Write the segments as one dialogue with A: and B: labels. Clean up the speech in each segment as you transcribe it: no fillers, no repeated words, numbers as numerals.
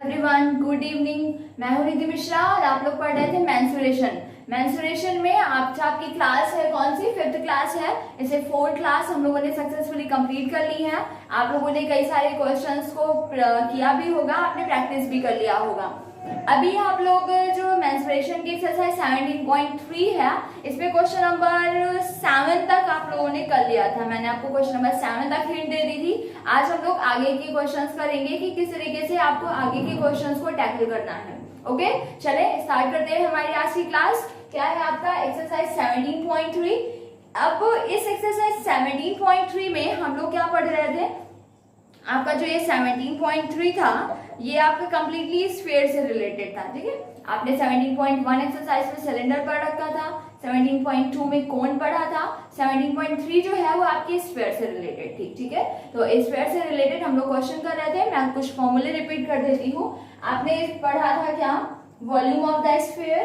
A: Everyone good evening. मैं हूं रिद्धि मिश्रा और आप लोग पढ़ रहे थे मेंसुरेशन। मेंसुरेशन में आपकी क्लास है कौन सी? 5th क्लास है। इसे 4th क्लास हम लोगों ने सक्सेसफुली कंप्लीट कर ली है। आप लोगों ने कई सारे क्वेश्चंस को किया भी होगा, आपने प्रैक्टिस भी कर लिया होगा। अभी आप लोग जो मेंसुरेशन की एक्सरसाइज 17.3 है, इसमें क्वेश्चन नंबर 7 तक आप लोगों ने कर लिया था। मैंने आपको क्वेश्चन नंबर 7 तक हिंट दे दी थी। आज हम लोग आगे के क्वेश्चंस करेंगे कि किस तरीके से आपको आगे के क्वेश्चंस को टैकल करना है। ओके, चले स्टार्ट करते हैं हमारी आज की क्लास। क्या है आपका एक्सरसाइज 17.3। अब इस एक्सरसाइज 17.3 में हम लोग क्या पढ़ रहे थे? आपका जो ये 17.3 था, ये आपका कंप्लीटली स्फीयर से रिलेटेड था। ठीक है, आपने 17.1 एक्सरसाइज में सिलेंडर पढ़ रखा था, 17.2 में कोन पढ़ा था, 17.3 जो है वो आपके स्फीयर से रिलेटेड थी। ठीक है, तो स्फीयर से रिलेटेड हम लोग क्वेश्चन कर रहे थे। मैं कुछ फॉर्मूले रिपीट कर देती हूँ। आपने पढ़ा था क्या? Volume of the sphere,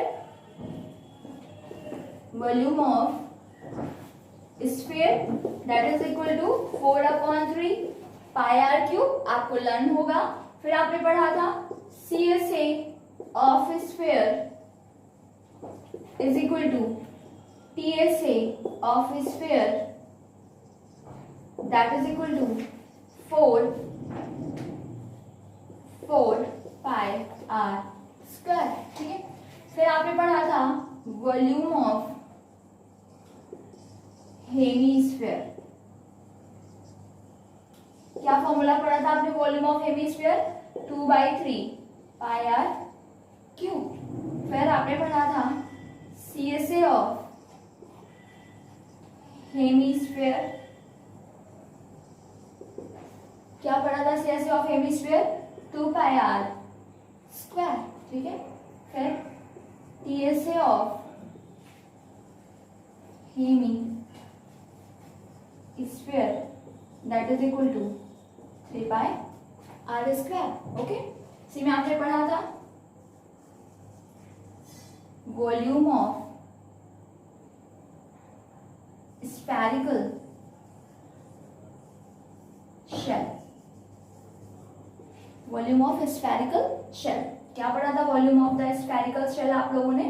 A: volume of sphere that is equal to 4/3 pi r cube, आपको लर्न होगा। फिर आपने पढ़ा था CSA of sphere is equal to TSA of sphere that is equal to 4 pi r square. ठीक है, फिर आपने पढ़ा था वॉल्यूम ऑफ हेमीस्फीयर। क्या फॉर्मूला पढ़ा था आपने volume of hemisphere? 2/3 pi r cube. फिर आपने पढ़ा था CSA ऑफ हेमीस्फीयर। क्या पढ़ा था CSA of hemisphere? 2 pi r square. ठीक है, फिर TSA of hemisphere that is equal to 3 pi r square. Okay, इसी में आपने पढ़ा था volume of spherical shell, volume of spherical shell. क्या पढ़ा था volume of the spherical shell आप लोगों ने?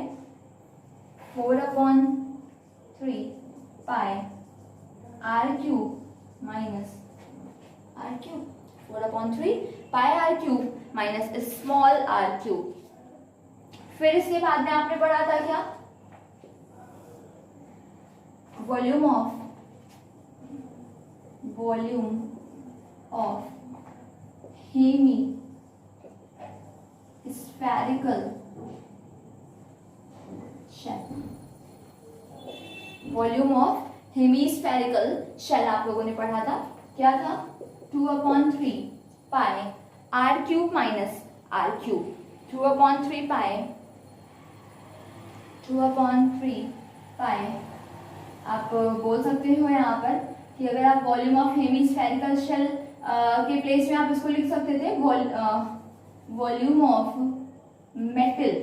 A: 4/3 pi r cube minus r cube, 4/3 pi r cube minus small r cube. फिर इसके बाद में आपने पढ़ा था क्या? Volume of hemispherical shell, volume of hemispherical shell आप लोगों ने पढ़ा था। क्या था? 2/3 pi r cube minus r cube, 2/3 pi आप बोल सकते हो यहाँ पर कि अगर आप वॉल्यूम ऑफ हेमीस्फेरिकल शेल के प्लेस में आप इसको लिख सकते थे volume of metal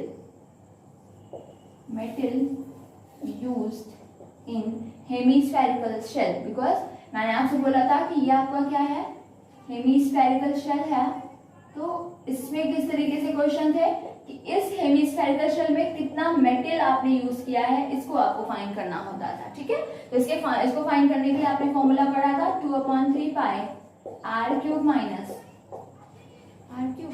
A: used in hemispherical shell. Because मैंने आपसे बोला था कि ये आपका क्या है? हेमीस्फेरिकल शेल है। तो इसमें किस तरीके से क्वेश्चन थे कि इस हेमीस्फेरिकल शेल में कितना मेटल आपने यूज किया है, इसको आपको फाइंड करना होता था। ठीक है, तो इसको फाइंड करने के लिए आपने फॉर्मूला पढ़ा था 2/3 pi r cube minus r cube.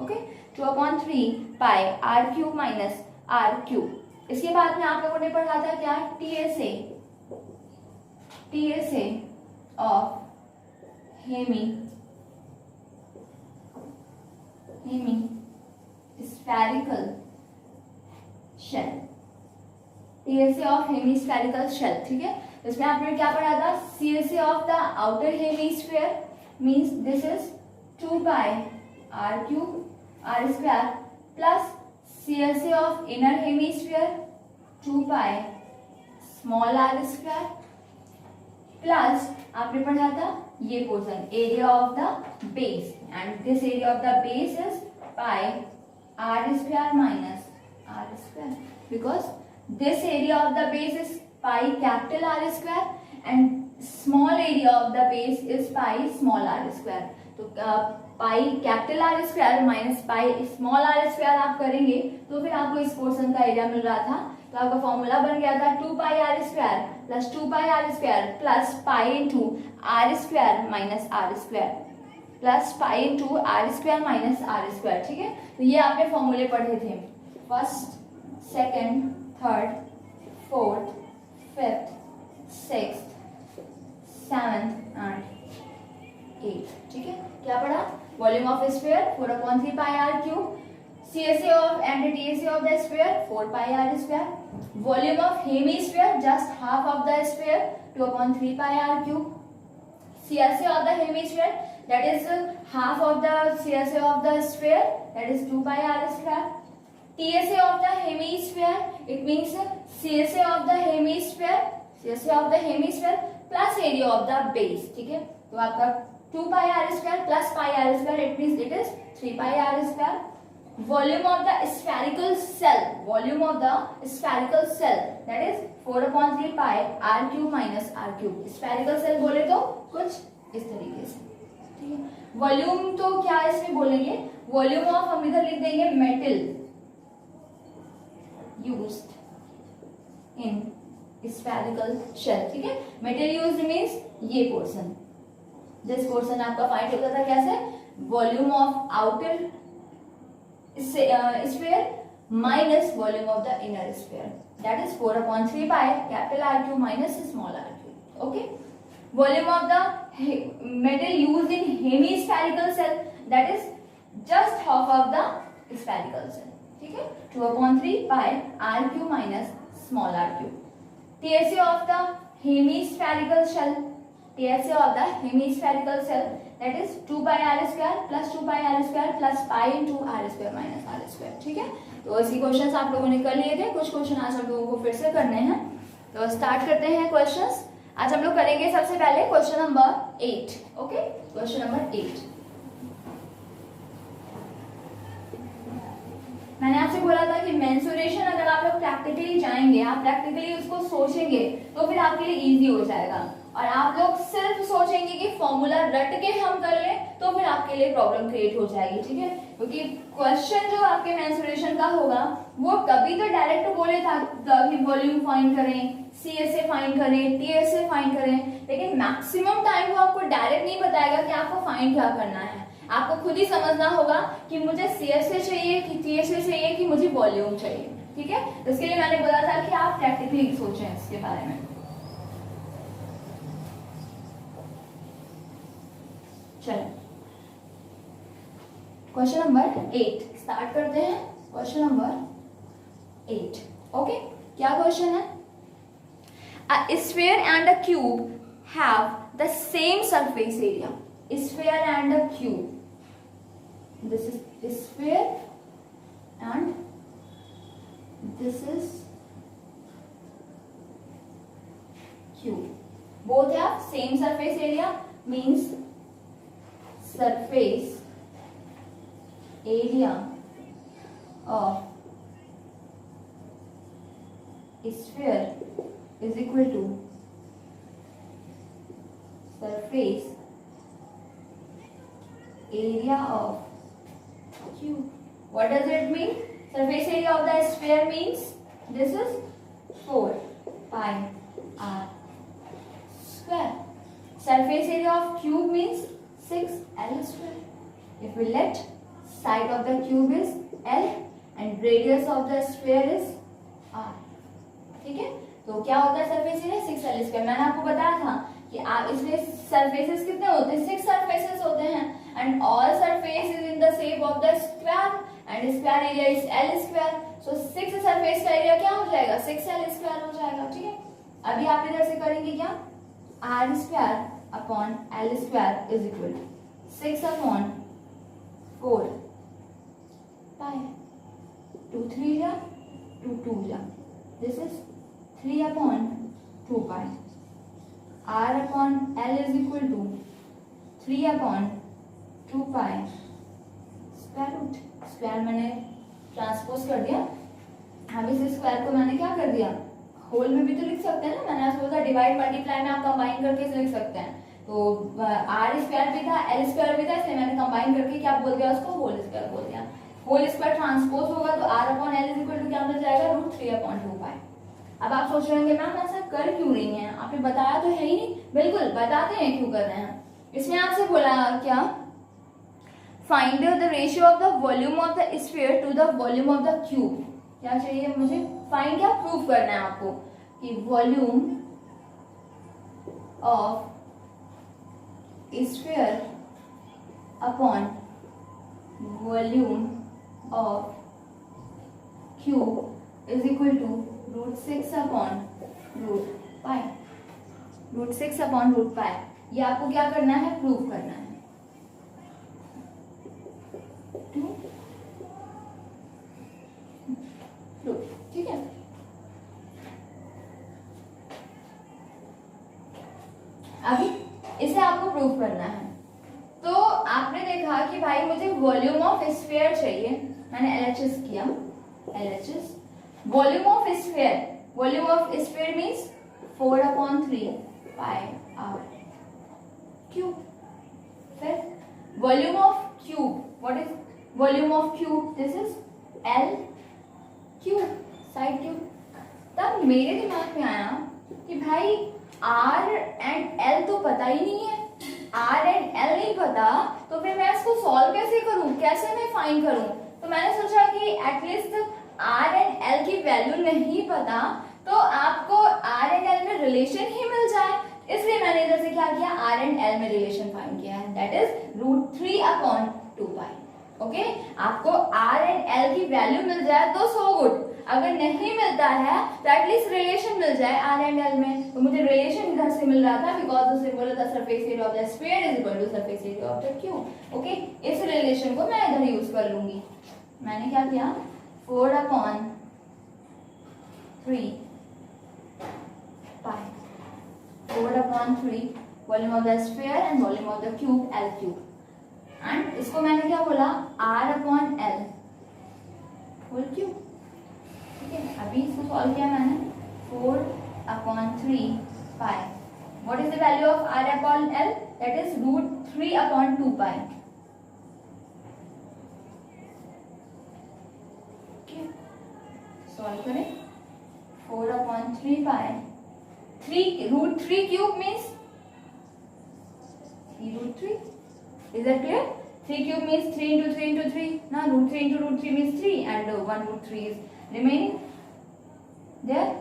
A: Okay, 2/3 pi r cube minus r cube. इसके बाद में आप लोगों ने पढ़ा था क्या? TSA of hemispherical shell, TSA of hemispherical shell. ठीक है, इसमें आपने क्या पढ़ा था? CSA of the outer hemisphere means this is 2 pi r cube r square plus CSA of inner hemisphere 2 pi small r square plus आपने पढ़ा था ये portion area of the base, and this area of the base is pi r square minus r square, because this area of the base is pi capital R square and small area of the base is pi small r square. तो pi capital r square minus pi small r square आप करेंगे तो फिर आपको इस portion का area मिल रहा था। तो आपका फॉर्मूला बन गया था 2 pi r square plus 2 pi r square plus pi into r square minus r square plus pi into r square minus r square. ठीक है, तो ये आपने फॉर्मूले पढ़े थे, first, second, third, fourth, fifth, sixth, seventh and eight. ठीक है, क्या पढ़ा? Volume of sphere 4/3 pi r cube, CSA of and TSA of the sphere 4 pi r square, volume of hemisphere just half of the sphere 2/3 pi r cube, CSA of the hemisphere that is half of the CSA of the sphere that is 2 pi r square, TSA of the hemisphere it means CSA of the hemisphere plus area of the base। ठीक है, तो आपका 2 pi r square plus pi r square it means it is 3 pi r square। Volume of the spherical cell that is 4/3 pi r cube minus r cube। spherical cell बोले तो कुछ इस तरीके से। ठीक है, वॉल्यूम तो क्या इसमें बोलेंगे, वॉल्यूम ऑफ हम इधर लिख देंगे मेटल यूज्ड इन spherical shell। ठीक है, मेटल यूज्ड मींस ये पोर्शन, दिस पोर्शन आपका फाइंड होता था कैसे, volume of outer sphere minus volume of the inner sphere that is 4/3 pi capital R cube minus small r cube। okay, volume of the metal used in hemispherical cell that is just half of the spherical cell। ठीक है, 2/3 pi r cube minus small r cube। TSA of the hemispherical shell that is 2 pi r square plus 2 pi r square plus pi into r square minus r square। ठीक है, तो इसी questions आप लोगों ने कर लिए थे, कुछ क्वेश्चन आज हम लोगों को फिर से करने हैं। तो स्टार्ट करते हैं क्वेश्चंस। आज हम लोग करेंगे सबसे पहले question number 8। Okay, question number 8 मैंने आपसे बोला था कि मेंसुरेशन अगर आप लोग प्रैक्टिकली जाएंगे, आप प्रैक्टिकली उसको सोचेंगे तो फिर आपके लिए इजी हो जाएगा, और आप लोग सिर्फ सोचेंगे कि फॉर्मूला रट के हम कर लें तो फिर आपके लिए प्रॉब्लम क्रिएट हो जाएगी। ठीक है, क्योंकि क्वेश्चन जो आपके मेंसुरेशन का होगा वो कभी तो डायरेक्ट बोले था कि वॉल्यूम फाइंड करें, CSA फाइंड करें, TSA फाइंड करें, लेकिन मैक्सिमम टाइम वो आपको डायरेक्ट नहीं बताएगा कि आपको फाइंड क्या करना है। आपको खुद ही समझना होगा कि मुझे CSA चाहिए कि TSA चाहिए कि मुझे वॉल्यूम चाहिए। ठीक है, तो इसके लिए मैंने बोला था कि आप प्रैक्टिकली सोचें इसके बारे में। चलो, क्वेश्चन नंबर 8 स्टार्ट करते हैं। Question number 8। ओके, क्या क्वेश्चन है? A sphere and a cube have the same surface area। sphere and a cube, this is sphere and this is cube, both have same surface area means surface area of sphere is equal to surface area of cube। What does it mean? Surface area of the sphere means this is 4 pi r square। Surface area of cube means 6l square। If we let side of the cube is l and radius of the sphere is r। ठीक है, तो क्या होता है surface area 6l square. मैंने आपको बताया था कि आप इसमें सरफेसेस कितने होते हैं, 6 सरफेसेस होते हैं, and all surface is in the shape of the square and square area is l square. So 6 surface का एरिया क्या हो जाएगा, 6l स्क्वायर हो जाएगा। ठीक है, अभी आप इधर से करेंगे क्या, r square upon l square is equal 6 upon 4 pi 2 3 जा 2 2 जा, this is 3 upon 2 pi. r upon l is equal to 3 upon 2 pi square root. Square मैंने ट्रांसपोज कर दिया, अब इस स्क्वायर को मैंने क्या कर दिया, होल में भी तो लिख सकते हैं ना, मैंने आपको बोला डिवाइड मल्टीप्लाई में आप कंबाइन करके इसे लिख सकते हैं। तो आर स्क्वायर भी था, एल स्क्वायर भी था, इसलिए मैंने कंबाइन करके क्या बोल दिया उसको, होल स्क्वायर बोल दिया। होल स्क्वायर ट्रांसपोज होगा तो r upon l is equal to क्या मिल जाएगा, √3/2 अब आप सोच रहे होंगे मैम ऐसा कर क्यों रही हैं, आपने बताया तो है ही नहीं। बिल्कुल बताते हैं क्यों कर रहे हैं। इसमें आपसे बोला क्या, find the ratio of the volume of the sphere to the volume of the cube. क्या चाहिए मुझे, फाइंड क्या प्रूव करना है आपको कि volume of sphere upon volume of cube is equal to √6/√π। √6/√π ये आपको क्या करना है, प्रूव करना है। ठीक है, अभी इसे आपको प्रूव करना है। तो आपने देखा कि भाई मुझे वॉल्यूम ऑफ स्फीयर चाहिए, मैंने LHS किया, LHS volume of sphere means 4/3πr cube. फिर volume of cube, what is volume of cube, this is L cube, side cube. तब मेरे दिमाग में आया कि भाई R एंड L तो पता ही नहीं है, R एंड L नहीं पता, तो फिर मैं इसको सॉल्व कैसे करूं, कैसे मैं फाइंड करूं। तो मैंने सोचा कि एटलीस्ट R एंड L की वैल्यू नहीं पता तो आपको R एंड L में रिलेशन ही मिल जाए, इसलिए मैंने इधर से क्या किया, R एंड L में रिलेशन फाइंड किया है, दैट इज √3/2π। ओके, आपको R एंड L की वैल्यू मिल जाए तो सो गुड, अगर नहीं मिलता है तो एटलीस्ट रिलेशन मिल जाए R एंड L में। तो मुझे रिलेशन इधर से मिल रहा था बिकॉज उससे बोला था surface area of the sphere is equal to surface area of the cube. Okay, इस रिलेशन को मैं इधर यूज कर लूंगी। मैंने क्या किया, 4/3π volume of the sphere and volume of the cube L cube, and इसको मैंने क्या बोला, R/L होल क्यूब। ठीक है, अभी इसको सॉल्व किया मैंने, 4/3π what is the value of R/L, that is √3/2π। Solve करें, 4/3π, 3 cube means 3√3, is that clear? 3 cube means 3 into 3 into 3, now √3 into √3 means 3 and 1√3 is remaining there,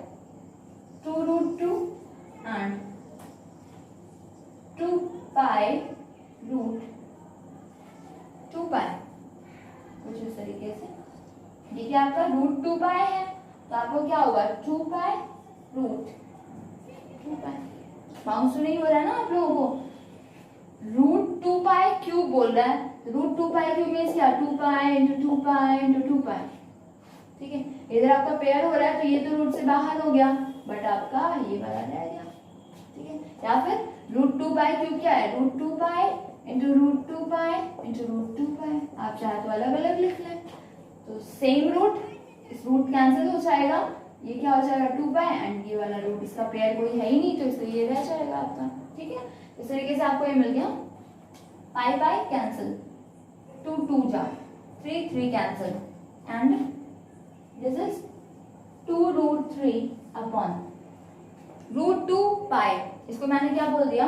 A: 2√2 and 2π √2π, कुछ इस तरीके से। देखिए आपका √2π है तो आपको क्या होगा, 2π √2π। बाउंस तो नहीं हो रहा है ना आप लोगों को, √2π क्यूब बोल रहा है, √2π क्यूब मीन्स क्या, 2π into 2π into 2π। ठीक है, इधर आपका पेयर हो रहा है तो ये तो रूट से बाहर हो गया, बट आपका ये वाला रह गया। ठीक है, या फिर √2π क्यूब क्या है, √2π into √2π into √2π, आप चाहे तो अलग अलग लिख लें, तो सेम रूट, इस रूट कैंसिल हो जाएगा, ये क्या हो जाएगा 2π एंड ये वाला रूट, इसका पेयर कोई है ही नहीं तो इसलिए ये रह जाएगा आपका। ठीक है, इस तरीके से आपको ये मिल गया, पाई कैंसिल, 2 जा, 3 कैंसिल एंड दिस इज 2√3/√2π। इसको मैंने क्या बोल दिया,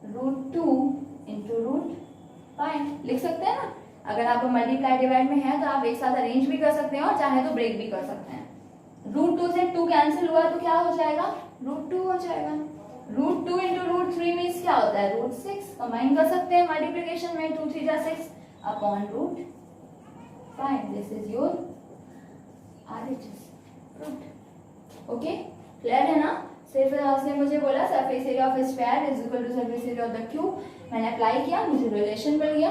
A: √2 into √π लिख सकते हैं ना। अगर आपको मल्टीप्लाई डिवाइड में है तो आप एक साथ अरेंज भी कर सकते हैं और चाहे तो ब्रेक भी कर सकते हैं। √2 से 2 कैंसिल हुआ तो क्या हो जाएगा, √2 हो जाएगा। √2 into √3 मीन्स क्या होता है, √6, कंबाइन कर सकते हैं मल्टीप्लिकेशन में, 2 3 जा 6 upon √5, this is your RHS root. Okay, clear है ना। सिर्फ उसने मुझे बोला surface area of sphere is equal to surface area of the cube, मैंने अप्लाई किया, मुझे रिलेशन मिल गया।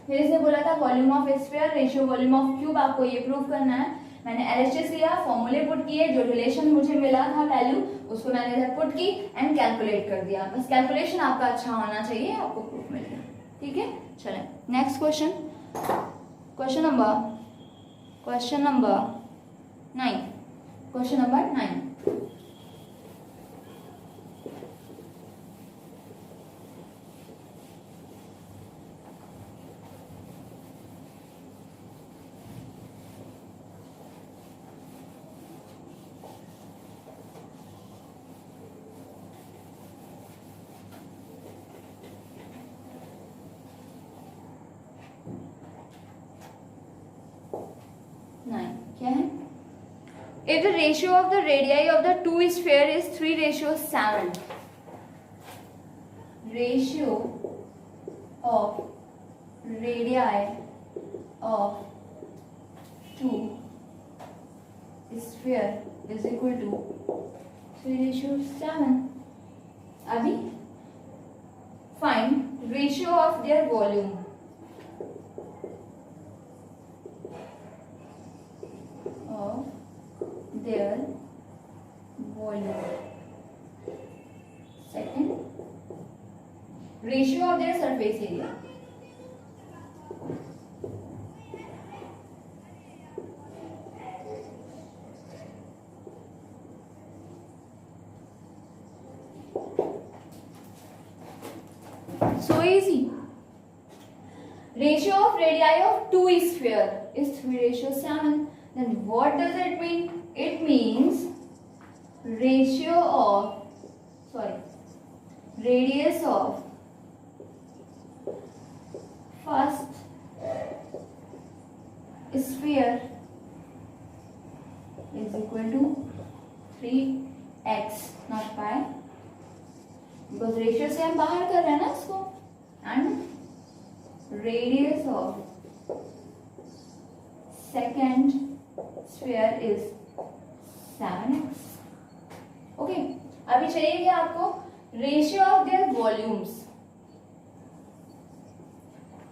A: फिर इसने बोला था volume of sphere ratio volume of cube, आपको ये प्रूव करना है। मैंने LHS लिया, फॉर्मूले पुट किए, जो रिलेशन मुझे मिला था वैल्यू उसको मैंने इधर पुट की एंड कैलकुलेट कर दिया। बस कैलकुलेशन आपका अच्छा होना चाहिए, आपको प्रूफ मिल गया। ठीक है, चलें next question, question number 9। Question number 9. क्या है? If the ratio of the radii of the two sphere is 3:7, ratio of radii of two sphere is equal to 3:7. अभी find ratio of their volume. Their volume. Second, ratio of their surface area. So easy. Ratio of radii of two sphere is 3:7. Then what does it mean? It means ratio of radius of first sphere is equal to 3x not pi, because ratio से हम बाहर कर रहे हैं ना इसको, and radius of second sphere is 7x. Okay, अभी चाहिए क्या आपको? Ratio of their volumes.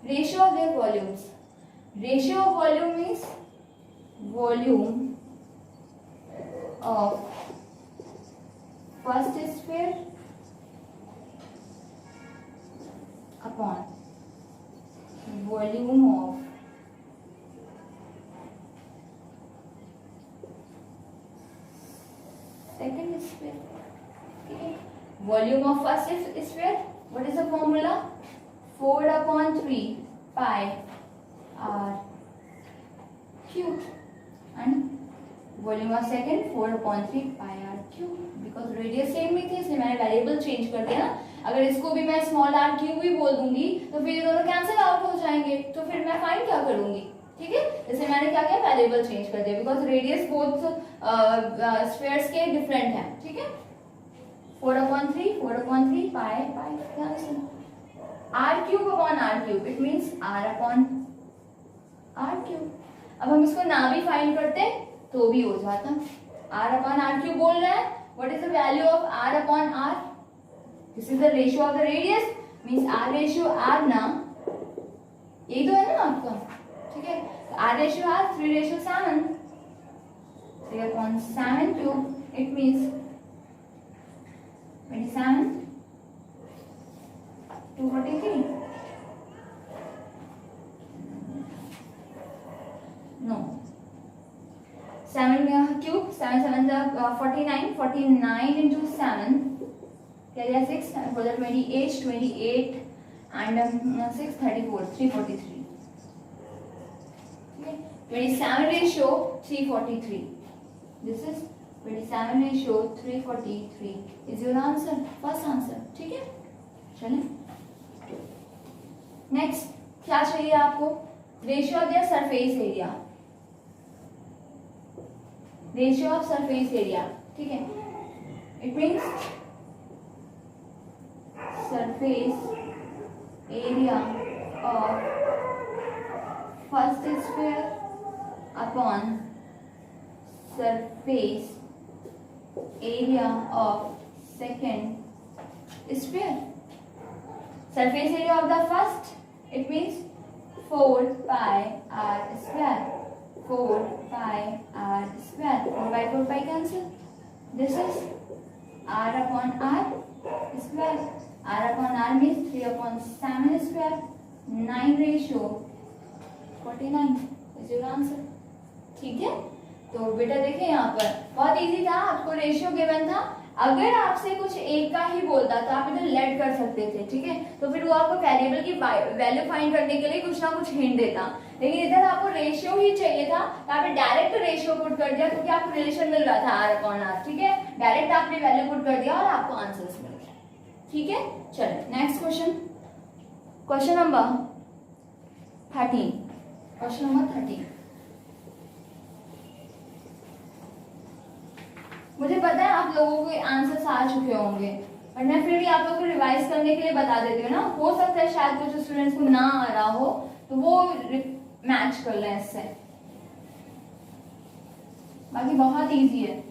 A: Ratio of their volumes. Ratio of volume means volume of first sphere upon volume of second sphere. Okay. Volume of first sphere, what is the formula? 4/3 pi r cube, and volume of second 4/3 pi r cube. Because radius same नहीं थी इसलिए मैंने variable change कर दिया ना. अगर इसको भी मैं स्मॉल r क्यूब भी बोल दूंगी तो फिर ये दोनों कैंसिल आउट हो जाएंगे, तो फिर मैं फाइंड क्या करूंगी? ठीक है, जैसे मैंने क्या किया, वेरिएबल चेंज कर दिया, बिकॉज रेडियस बोथ स्फीयर्स के डिफरेंट है. ठीक है, 4/3 पाई ध्यान से r cube upon r cube, it means r upon r cube. अब हम इसको ना भी फाइंड करते तो भी हो जाता. r अपॉन r क्यूब बोल रहे हैं. What is the value of r upon r? This is the ratio of the radius, means r ratio r ना, यही तो है ना आपका. ठीक है, r रेशियो r 3:7, 3/7 क्यूब, it means 27 243. No, 7 cube, 7 7 49 into 7 क्या दिया, 6 for the 28 and 6 34 343. 27 ratio 343. This is 27 ratio 343 is your answer, first answer. ठीक है, चलें नेक्स्ट. क्या चाहिए आपको? Ratio of their surface area. Ratio of surface area. ठीक है, it means surface area of first sphere upon surface area of second sphere. Surface area of the first, it means 4 pi r square. 4 pi r square. 4 by 4 pi cancel. This is r upon r square. R upon r means 3/7 square. 9 ratio 49 is your answer. ठीक है, तो बेटा देखिए यहाँ पर बहुत easy था, आपको रेशियो गिवन था। अगर आपसे कुछ एक का ही बोलता तो आप इधर लेट कर सकते थे, ठीक है, तो फिर वो आपको वेरिएबल की वैल्यू फाइंड करने के लिए कुछ ना कुछ हिंट देता, लेकिन इधर आपको रेशियो ही चाहिए था तो आपने डायरेक्ट रेशियो पुट कर दिया क्योंकि आपको रिलेशन मिल रहा था r अपॉन r, ठीक है, डायरेक्ट आपने वैल्यू पुट कर दिया और आपको आंसर्स मिल गए, ठीक है। चलो next question, question number 13, question number 13। मुझे पता है आप लोगों के आंसर्स आ चुके होंगे, पर मैं फिर भी आप लोगों को रिवाइज करने के लिए बता देती हूँ ना, हो सकता है शायद कुछ स्टूडेंट्स को ना आ रहा हो तो वो मैच कर लें इससे, बाकी बहुत इजी है।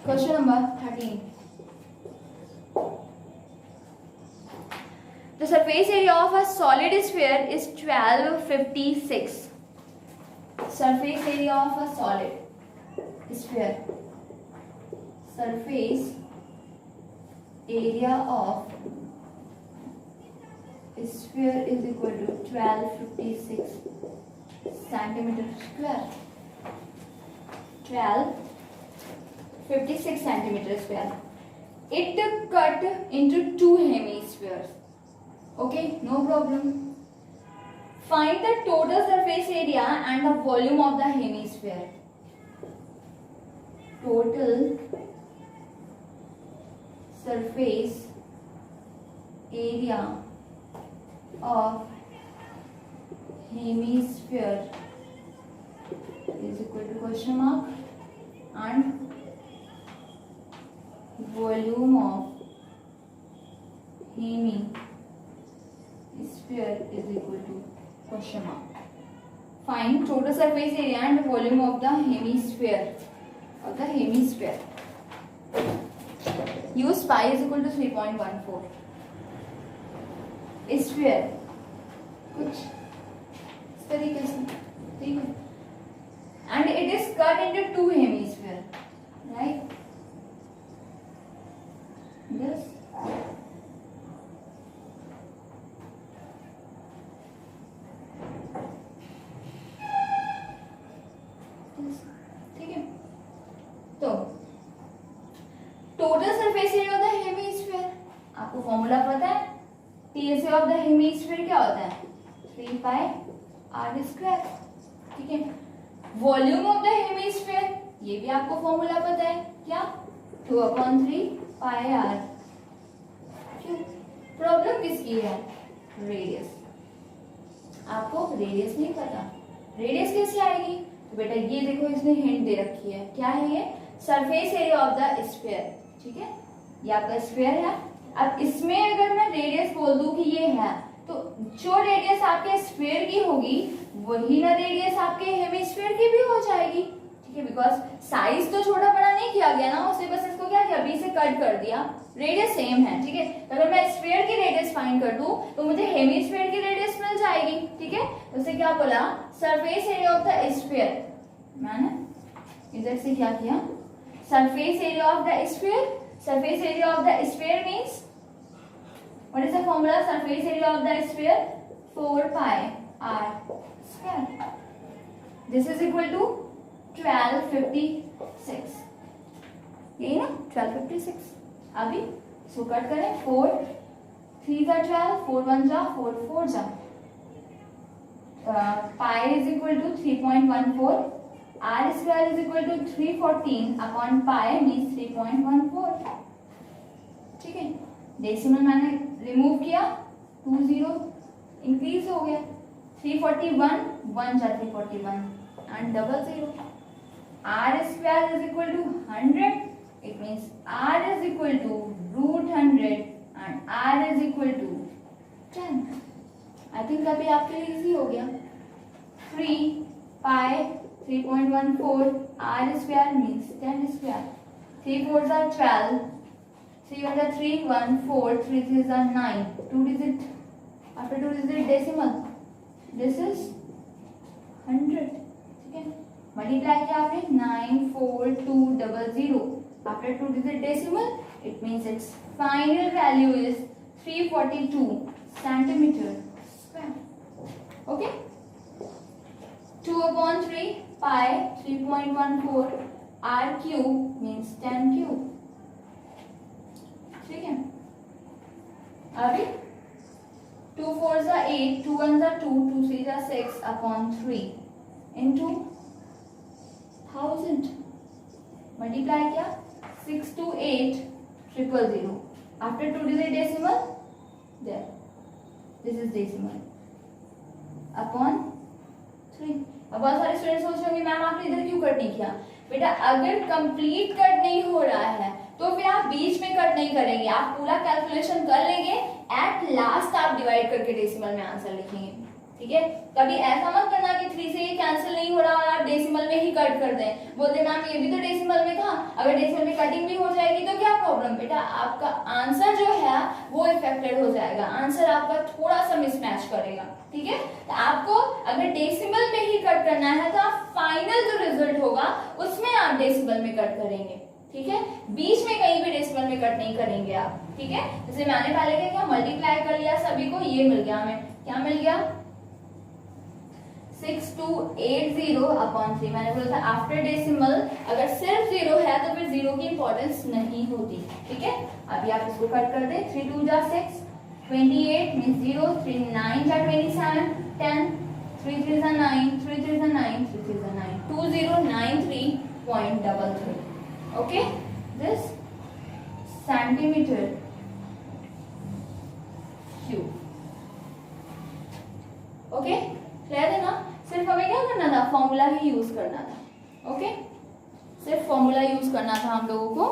A: Question number 13, the surface area of a solid sphere is 1256। Surface area of a solid sphere, surface area of sphere is equal to 1256 centimeter square, 1256 centimeter square. It cut into two hemispheres. Okay, no problem. Find the total surface area and the volume of the hemisphere. Total surface area of hemisphere is equal to question mark and volume of hemisphere is equal to question mark. Find total surface area and volume of the hemisphere. Use pi is equal to 3.14. Sphere कुछ इस तरीके से, ठीक है, and it is cut into two hemisphere, right? Yes. ठीक है, तो total surface area of the hemisphere आपको फॉर्मूला पता है, टीएसए ऑफ द हेमिस्फीयर क्या होता है 3 पाई r स्क्वायर, ठीक है। वॉल्यूम ऑफ द हेमिस्फीयर ये भी आपको फॉर्मूला पता है, क्या 2/3 पाई r। क्यों प्रॉब्लम किसकी है, रेडियस, आपको रेडियस नहीं पता, रेडियस कैसे आएगी, तो बेटा ये देखो इसने हिंट दे रखी है, क्या है ये, surface area of the sphere, ठीक है, ये आपका स्फीयर है। अब इसमें अगर मैं रेडियस बोल दूं कि ये है, तो जो रेडियस आपके स्फीयर की होगी वही ना रेडियस आपके हेमिस्फीयर की भी हो जाएगी, ठीक है, बिकॉज साइज तो छोटा बड़ा नहीं किया गया ना, उसे बस इसको क्या किया, बी से कट कर दिया, रेडियस सेम है, ठीक है। तो अगर मैं स्फीयर की रेडियस फाइंड कर दूं तो मुझे हेमिस्फीयर की रेडियस मिल जाएगी, ठीक है। तो उसे क्या बोला, surface area of the sphere, मैंने इधर से क्या किया, surface area of the sphere, surface area of the sphere means what is the formula, surface area of the sphere 4 pi r square, this is equal to 1256, यही ना 1256। अभी इसको cut करें, 4 3 का 12, 4 1 जा 4 4 जा, pi is equal to 3.14, r square is equal to 314 upon pi means 3.14, ठीक है। डेसिमल मैंने रिमूव किया, 2 0 इंक्रीज हो गया, 341 1 जा 341 and 00, r square is equal to 100, it means r is equal to √100 and r is equal to 10। I think अभी आपके लिए इजी हो गया, 3 पाई 3.14 r square means 10 square, 3 4s are 12, 3 1 are 3 1 4, 3 3s are 9, 2 digit, after 2 digit decimal, this is 100, ठीक है। Multiply किया आपने 94200, after 2 digit decimal, it means its final value is 342 centimeter square, okay। 2/3 pi 3.14 r cube means 10 cube. ठीक है, अभी 2 4 जा 8, 2 1 जा 2, 2 3 जा 6 अपॉन 3 इंटू 1000 मल्टीप्लाई किया 6 2 8 000 after 2 digit decimal there this is decimal upon 3। अब बहुत सारे स्टूडेंट सोच रहे होंगे मैम आपने इधर क्यों कट नहीं किया। बेटा अगर कंप्लीट कट नहीं हो रहा है तो फिर आप बीच में कट नहीं करेंगे, आप पूरा कैलकुलेशन कर लेंगे, एट लास्ट आप डिवाइड करके डेसिमल में आंसर लिखेंगे। ठीक है, कभी ऐसा मत करना कि 3 से ये कैंसिल नहीं हो रहा और आप डेसिमल में ही कट कर दें, बोलते मैम ये भी तो डेसिमल में था, अगर डेसिमल में कटिंग भी हो जाएगी तो क्या प्रॉब्लम। बेटा आपका आंसर जो है वो इफेक्टेड हो जाएगा, आंसर आपका थोड़ा सा मिसमैच करेगा। ठीक है, तो आपको अगर डेसिमल में ही कट करना है तो आप फाइनल जो रिजल्ट होगा उसमें आप डेसिमल में कट करेंगे। ठीक है, बीच में कहीं भी डेसिमल में कट नहीं करेंगे आप। ठीक है, जैसे मैंने पहले क्या मल्टीप्लाई कर लिया सभी को, ये मिल गया हमें, क्या मिल गया 6280 अपॉन 3। मैंने बोला था आफ्टर डेसिमल अगर सिर्फ 0 है तो फिर 0 की इंपॉर्टेंस नहीं होती। ठीक है, अभी आप इसको कट कर दें, 3 2 जा 6, 28 मींस 0, 3 9 जा 27, 10, 3 3 जा 9, 3 3 जा 9, 3 3 जा 9, 2093.33। Okay, this centimetre cube. Okay, clear है ना। सिर्फ हमें क्या करना था, फॉर्मूला ही यूज करना था। ओके, सिर्फ फॉर्मूला यूज करना था हम लोगों को।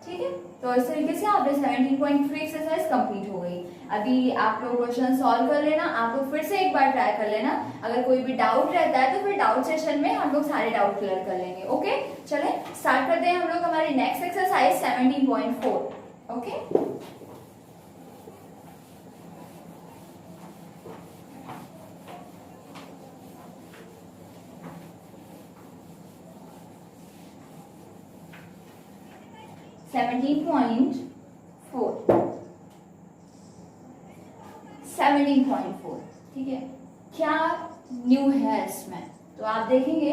A: ठीक है, तो इस तरीके से आपने 17.3 एक्सरसाइज कंप्लीट हो गई। अभी आप लोग क्वेश्चन सॉल्व कर लेना, आप लोग फिर से एक बार ट्राई कर लेना, अगर कोई भी डाउट रहता है तो फिर डाउट सेशन में हम लोग सारे डाउट क्लियर कर लेंगे। ओके, चले स्टार्ट करते हैं हम लोग हमारी next exercise 17.4। Okay, seventeen point four. ठीक है, क्या न्यू है इसमें, तो आप देखेंगे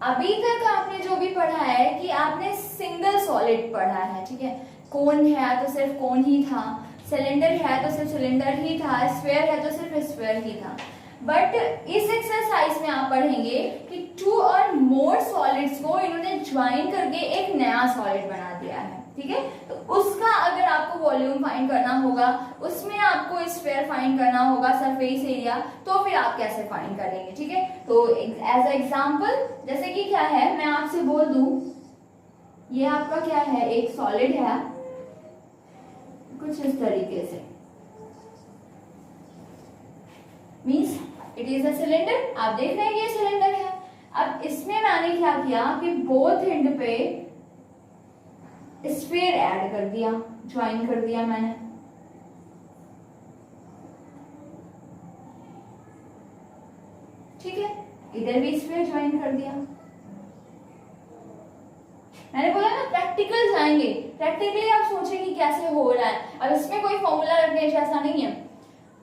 A: अभी तक आपने जो भी पढ़ा है कि आपने सिंगल सॉलिड पढ़ा है। ठीक है, कोन है तो सिर्फ कोन ही था, सिलेंडर है तो सिर्फ सिलेंडर ही था, स्फीयर है तो सिर्फ स्फीयर ही था। बट इस एक्सरसाइज में आप पढ़ेंगे कि 2 और मोर सॉलिड्स को इन्होंने ज्वाइन करके एक नया सॉलिड बना दिया है। ठीक है, तो उसका अगर आपको वॉल्यूम फाइंड करना होगा, उसमें आपको स्फीयर फाइंड करना होगा, सरफेस एरिया, तो फिर आप कैसे फाइंड करेंगे। ठीक है, तो एज अ एग्जांपल जैसे कि क्या है, मैं आपसे बोल दूं ये आपका क्या है, एक सॉलिड है कुछ इस तरीके से, means it is a cylinder. आप देख रहे हैं ये सिलेंडर है। अब इसमें मैंने क्या किया कि बोथ एंड पे स्फीयर ऐड कर दिया, ज्वाइन कर दिया मैंने। ठीक है, इधर भी स्फीयर ज्वाइन कर दिया। मैंने बोला ना प्रैक्टिकल जाएंगे, प्रैक्टिकली आप सोचेंगे कैसे हो रहा है। अब इसमें कोई फॉर्मूला रखने जैसा नहीं है।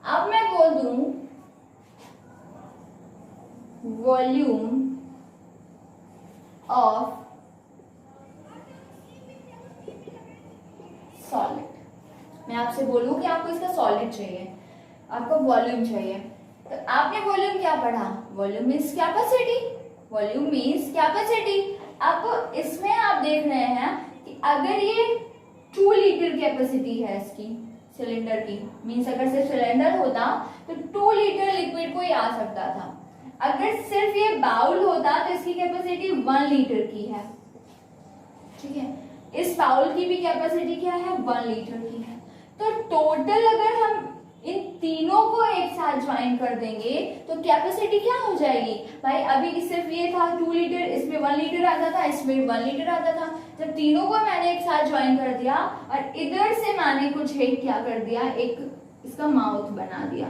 A: अब मैं बोल दूं वॉल्यूम ऑफ सॉलिड, मैं आपसे बोलूं कि आपको इसका सॉलिड चाहिए, आपको वॉल्यूम चाहिए, तो आपने वॉल्यूम क्या पढ़ा, volume means capacity, volume means capacity. अब इसमें आप देख रहे हैं कि अगर ये 2 लीटर कैपेसिटी है इसकी सिलेंडर की, मीन्स अगर सिर्फ सिलेंडर होता तो 2 लीटर लिक्विड को ही आ सकता था। अगर सिर्फ ये बाउल होता तो इसकी कैपेसिटी 1 लीटर की है। ठीक है, इस बाउल की भी कैपेसिटी क्या है, 1 लीटर की है। तो टोटल अगर हम इन तीनों को एक साथ ज्वाइन कर देंगे तो कैपेसिटी क्या हो जाएगी भाई। अभी सिर्फ ये था 2 लीटर, इसमें 1 लीटर आता था, इसमें 1 लीटर आता था। जब तीनों को मैंने एक साथ ज्वाइन कर दिया और इधर से मैंने कुछ एक क्या कर दिया, एक इसका माउथ बना दिया।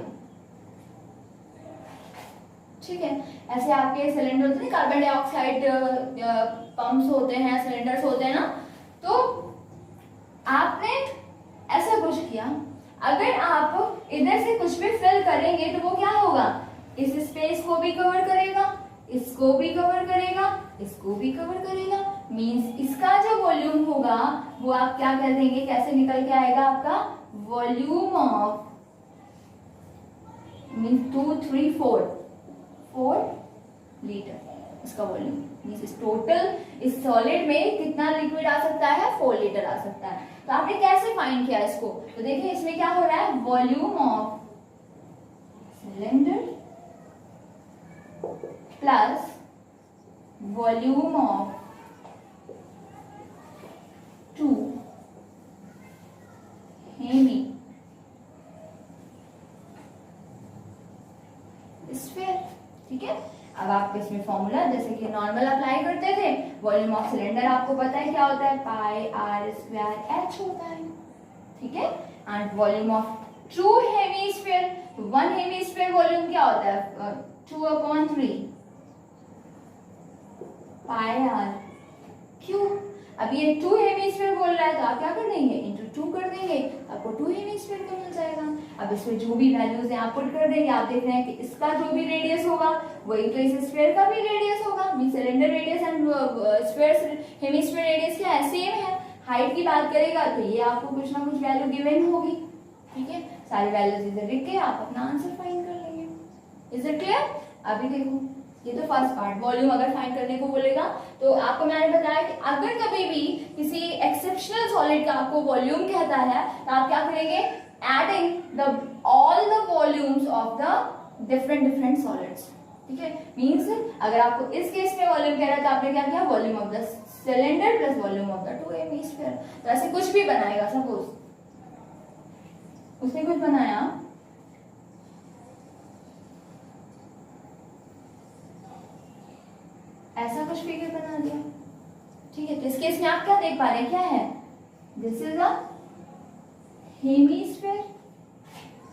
A: ठीक है, ऐसे आपके सिलेंडर होते हैं, कार्बन डाइऑक्साइड पंप्स होते हैं, सिलेंडर्स होते हैं ना, तो आपने ऐसा कुछ किया। अगर आप इधर से कुछ भी फिल करेंगे तो वो क्या होगा, इस स्पेस को भी कवर करेगा, इसको भी कवर करेगा, इसको भी कवर करेगा। मींस इसका जो वॉल्यूम होगा वो आप क्या कर देंगे, कैसे निकल के आएगा आपका वॉल्यूम ऑफ मीन्स 2 3 4 लीटर इसका वॉल्यूम। मीन्स इस टोटल इस सॉलिड में कितना लिक्विड आ सकता है, 4 लीटर आ सकता है। तो आपने कैसे फाइंड किया इसको, तो देखिए इसमें क्या हो रहा है, volume of cylinder plus volume of 2 hemisphere. ठीक है, अब आपको इसमें फॉर्मूला जैसे कि नॉर्मल अप्लाई करते थे, वॉल्यूम ऑफ सिलेंडर आपको पता है क्या होता है, पाई आर स्क्वायर एच होता है। ठीक है, and volume of 2 hemisphere, 1 hemisphere volume क्या होता है, 2/3 पाई आर क्यूब। अब ये 2 हेमीस्फीयर बोल रहा है तो आप क्या कर देंगे, इंटू 2 कर देंगे, आपको 2 हेमीस्फीयर का मिल जाएगा। अब इसमें जो भी वैल्यूज हैं आप पुट कर देंगे। आप देख रहे हैं कि इसका जो भी रेडियस होगा वही तो इस स्फीयर का भी रेडियस होगा। Mean cylinder radius and sphere hemisphere radius क्या है, सेम है। हाइट की बात करेगा तो ये आपको कुछ ना कुछ वैल्यू गिवन होगी। ठीक है, सारी वैल्यूज इधर लिख के आप अपना आंसर फाइंड कर लेंगे। Is it clear? अभी देखो ये तो फर्स्ट पार्ट, वॉल्यूम अगर फाइंड करने को बोलेगा तो आपको मैंने बताया कि अगर कभी भी किसी एक्सेप्शनल सॉलिड का आपको वॉल्यूम कहता है तो आप क्या करेंगे, adding the all the volumes of the different solids. ठीक है, मींस अगर आपको इस केस में वॉल्यूम कह रहा है तो आपने क्या किया, volume of the cylinder plus volume of the 2 hemisphere. तो ऐसे कुछ भी बनाएगा, सपोज उसने कुछ बनाया, ऐसा कुछ फिगर बना दिया। ठीक है, तो इस केस में आप क्या देख पा रहे हैं, क्या है, this is a hemisphere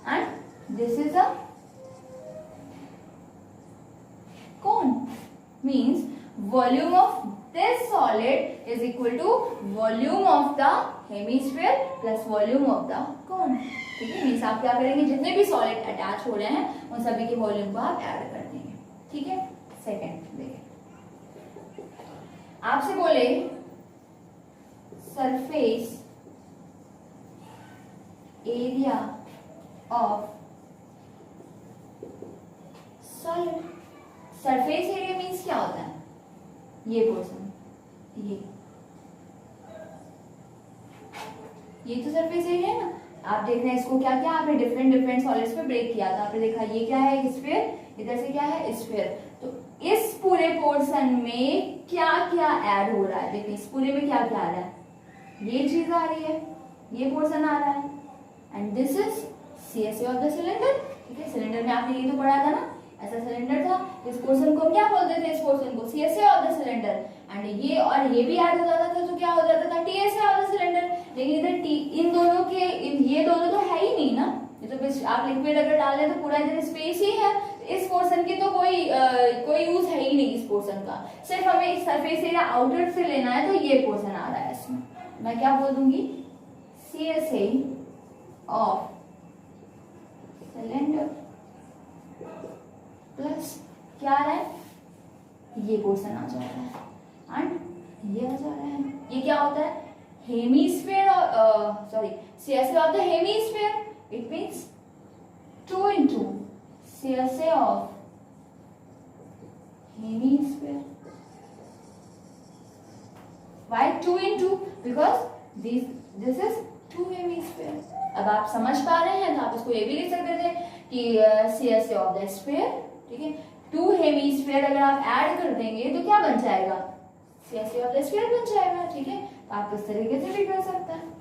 A: and this is a cone. Means volume of this solid is equal to volume of the hemisphere plus volume of the cone. ठीक है, मींस आप क्या करेंगे, जितने भी सॉलिड अटैच हो रहे हैं उन सभी के वॉल्यूम को आप ऐड कर देंगे। ठीक है, सेकेंड देखिए, आपसे बोले surface area of solid. Surface area means क्या होता है, ये पोर्शन, ये तो सरफेस एरिया है ना। आप देख रहे हैं इसको क्या किया आपने, डिफरेंट सॉलिड्स पे ब्रेक किया था। आपने देखा ये क्या है, स्फीयर, इधर से क्या है, स्फीयर। तो इस पूरे पोर्शन में क्या क्या ऐड हो रहा है, देखिए इस पूरे में क्या क्या आ रहा है, ये चीज आ रही है, ये पोर्शन आ रहा है, and this is CSA of the cylinder. ठीक है, सिलेंडर में आपने ये तो पढ़ा था ना, ऐसा सिलेंडर था, इस पोर्शन को क्या बोलते थे, इस पोर्शन को CSA of the cylinder. And ये और ये भी ऐड हो जाता था तो क्या हो जाता था, टीएसए ऑफ द सिलेंडर। लेकिन इधर इन दोनों के ये दोनों तो है ही नहीं ना, ये तो बस आप लिक्विड अगर डाल रहे तो पूरा इधर स्पेस ही है। इस पोर्शन की तो कोई यूज है ही नहीं इस पोर्शन का, सिर्फ हमें इस सरफेस एरिया आउटर से लेना है। तो ये पोर्शन आ रहा है इसमें, मैं क्या बोल दूंगी, सीएसए ऑफ सिलेंडर प्लस क्या आ रहा है, ये पोर्शन आ जा रहा है एंड ये आ जा रहा है। ये क्या होता है, hemisphere sorry CSA of the hemisphere. It means 2 into CSA of hemisphere. Why 2 into? Because this is 2 hemisphere. अब आप समझ पा रहे हैं तो आप इसको ये भी लिख सकते थे कि CSA of the sphere। ठीक है, 2 हेमीस्फीयर अगर आप ऐड कर देंगे तो क्या बन जाएगा, CSA of the sphere बन जाएगा। ठीक है, तो आप इस तरीके से भी कर सकते हैं।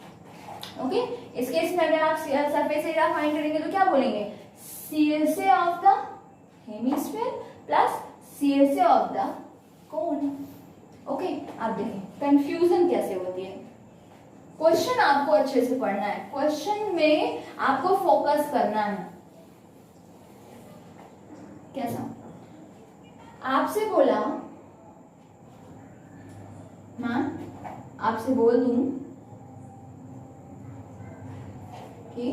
A: ओके, इस केस में अगर आप सरफेस एरिया फाइंड करेंगे तो क्या बोलेंगे, CSA of the hemisphere plus CSA of the cone. Okay, आप देखें कंफ्यूजन कैसे होती है। क्वेश्चन आपको अच्छे से पढ़ना है, क्वेश्चन में आपको फोकस करना है। कैसा, आपसे बोला, हाँ आपसे बोल दूं कि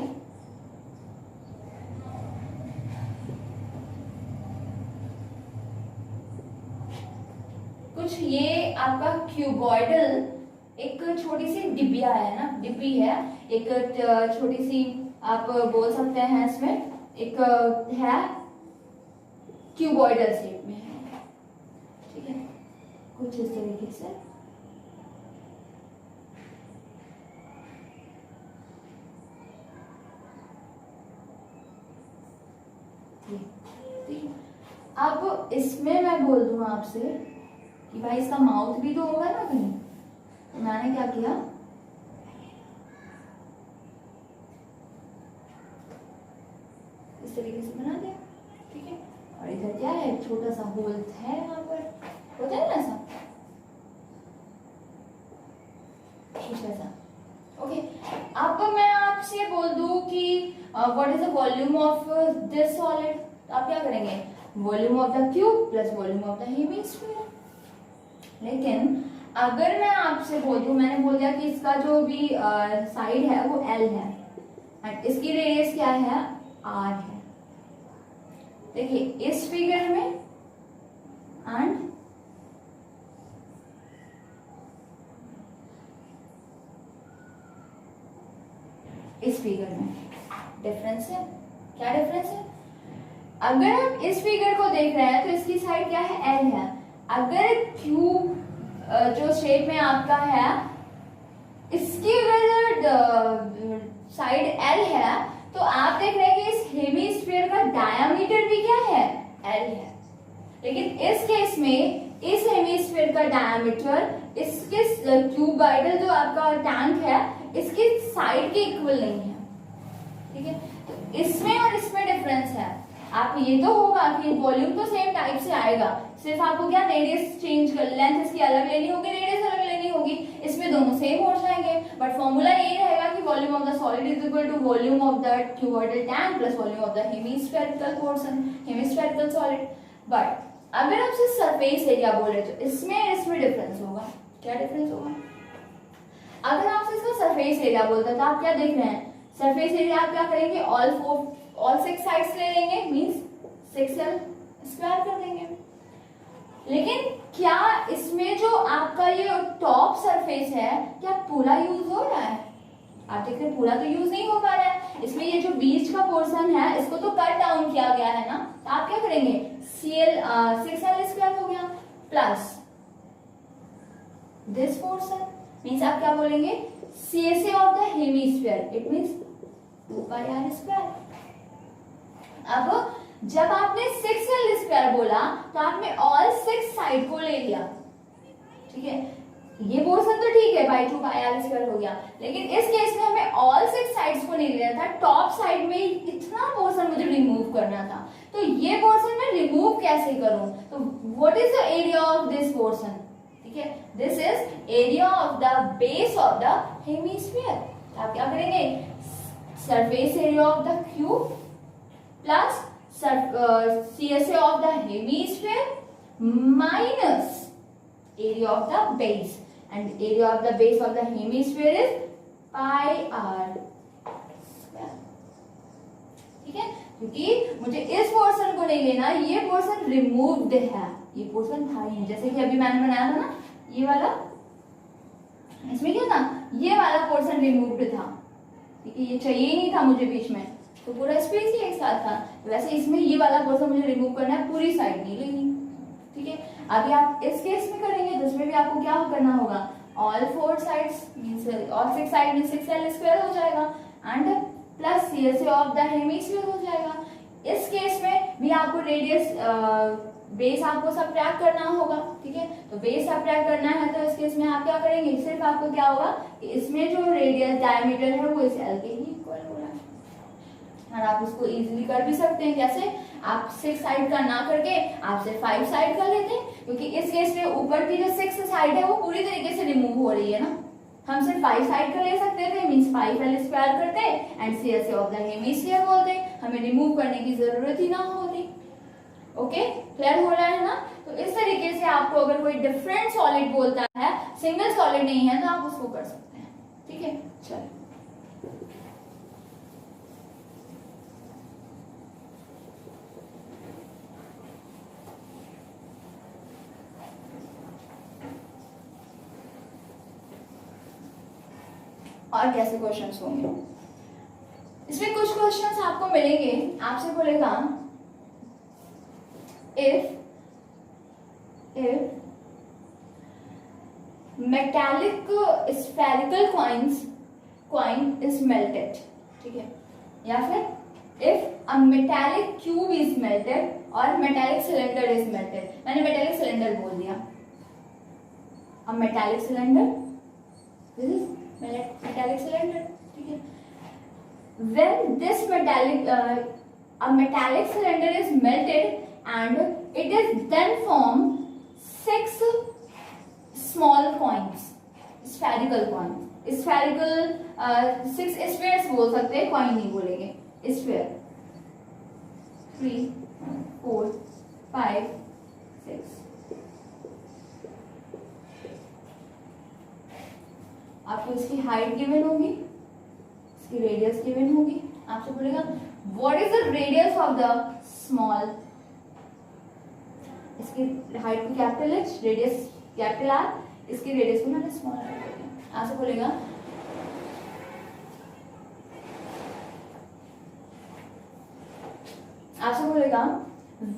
A: कुछ ये आपका क्यूबॉइडल एक छोटी सी डिबिया है ना, डिब्बी है, एक छोटी सी आप बोल सकते हैं, इसमें एक है क्यूबॉइडल शेप में है, ठीक है, कुछ इस तरीके से। अब इसमें मैं बोल दूं आपसे कि भाई इसका माउथ भी तो होगा ना कहीं, तो मैंने क्या किया, इस तरीके से बना दिया, ठीक है। और इधर क्या है, छोटा सा होल है, यहाँ पर होता है ना ऐसा, ऐसा, ओके। अब मैं आपसे बोल दूं कि what is the volume of this solid, तो आप क्या करेंगे, volume of the cube plus volume of the hemisphere. लेकिन अगर मैं आपसे बोल दूं, मैंने बोल दिया कि इसका जो भी साइड है वो L है एंड इसकी रेडियस क्या है, R है। देखिए इस फिगर में एंड इस फिगर में डिफरेंस है, क्या डिफरेंस है। अगर आप इस फिगर को देख रहे हैं तो इसकी साइड क्या है, L है। अगर क्यूब जो शेप में आपका है, इसकी अगर साइड L है, तो आप देख रहे हैं कि इस हेमिस्फीयर का डायमीटर भी क्या है, L है। लेकिन इस केस में इस हेमिस्फीयर का डायमीटर इसके क्यूबॉइडल जो आपका टैंक है, इसकी साइड के इक्वल नहीं है, ठीक है। तो इसमें और इसमें डिफरेंस है। आप ये तो होगा कि वॉल्यूम तो सेम टाइप से आएगा, सिर्फ आपको क्या रेडियस चेंज कर, लेंथ इसकी अलग लेनी होगी, रेडियस अलग लेनी होगी, इसमें दोनों सेम हो जाएंगे, बट फॉर्मूला ये रहेगा कि volume of the solid is equal to volume of the cuboidal tank plus volume of the hemispherical portion, hemispherical solid. But अगर आपसे सरफेस एरिया बोले तो इसमें डिफरेंस होगा। क्या डिफरेंस होगा, अगर आपसे इसका सरफेस एरिया बोलता है तो आप क्या देख रहे हैं, सरफेस एरिया आप क्या करेंगे, ऑल 6 साइड्स ले लेंगे, मींस 6L स्क्वायर कर देंगे। लेकिन क्या इसमें जो आपका ये टॉप सरफेस है, क्या पूरा यूज हो रहा है, आप देख रहे हैं पूरा तो यूज नहीं हो पा रहा है। इसमें ये जो बीच का पोर्शन है, इसको तो कट डाउन किया गया है ना, तो आप क्या करेंगे, 6L स्क्वायर हो गया प्लस दिस पोर्शन, मींस आप क्या बोलेंगे, CSA of the hemisphere, it means 2πr square. अब जब आपने 6L स्क्वायर बोला तो आपने ऑल 6 साइड को ले लिया, ठीक है। ये पोर्शन तो ठीक है भाई, 2πr स्क्वायर हो गया, लेकिन इस केस में हमें ऑल 6 साइड्स को नहीं लेना था, टॉप साइड में इतना पोर्शन मुझे रिमूव करना था। तो ये पोर्शन मैं रिमूव कैसे करूं, तो what is the area of this portion, ठीक है, this is area of the base of the hemisphere. आप क्या करेंगे, surface area of the cube plus CSA of the hemisphere minus area of the base, and area of the base of the hemisphere is πr square, ठीक है। क्योंकि मुझे इस portion को नहीं लेना, ये पोर्शन रिमूव्ड है, ये पोर्शन था ही, जैसे कि अभी मैंने बनाया था ना ये वाला, इसमें क्या था, ये वाला पोर्शन रिमूव्ड था, ठीक है, ये चाहिए ही नहीं था मुझे बीच में, तो पूरा स्पेस ही एक साथ था। वैसे इसमें ये वाला पोर्शन मुझे रिमूव करना है, पूरी साइड नहीं लेनी, ठीक है। अभी आप इस केस में करेंगे तो इसमें भी आपको क्या करना होगा, all 4 sides means all 6 side में 6L स्क्वायर हो जाएगा and plus CSA of the hemisphere हो जाएगा। इस केस में भी आपको रेडियस बेस आपको सबट्रैक्ट करना होगा, ठीक है। तो बेस सबट्रैक्ट करना है तो इस केस में आप क्या करेंगे, सिर्फ आपको क्या होगा कि इसमें जो रेडियस डायमीटर है वो इस L के ही इक्वल हो रहा है, और आप उसको इजीली कर भी सकते हैं। कैसे, आप 6 साइड का ना करके आप सिर्फ 5 साइड का लेते हैं, क्योंकि इस केस में ऊपर की जो 6 साइड है वो पूरी तरीके से रिमूव हो रही है ना, हम सिर्फ 5 साइड का ले सकते थे, मींस 5L स्क्वायर करते and CSA of the hemisphere बोलते, हमें रिमूव करने की जरूरत ही ना होती। ओके, क्लियर हो रहा है ना। तो इस तरीके से आपको अगर कोई डिफरेंट सॉलिड बोलता है, सिंगल सॉलिड नहीं है, तो आप उसको कर सकते हैं, ठीक है। चलो और कैसे क्वेश्चंस होंगे। इसमें कुछ क्वेश्चंस आपको मिलेंगे, आपसे बोलेगा if metallic spherical coin is melted, ठीक है, या फिर if a metallic cube is melted और metallic cylinder is melted, मैंने metallic cylinder बोल दिया, a metallic cylinder, this is metallic cylinder, ठीक है, when this a metallic cylinder is melted and it is then form 6 small coins, spherical coins, spherical 6 spheres बोल सकते हैं, coin नहीं बोलेंगे, sphere 3 4 5 6। आपको इसकी हाइट गिवन होगी, इसकी रेडियस गिवन होगी, आपसे बोलेगा what is the radius of the small, इसकी हाइट को capital H, radius capital R, इसकी रेडियस को मैंने स्मॉल आर कर दिया। आपसे बोलेगा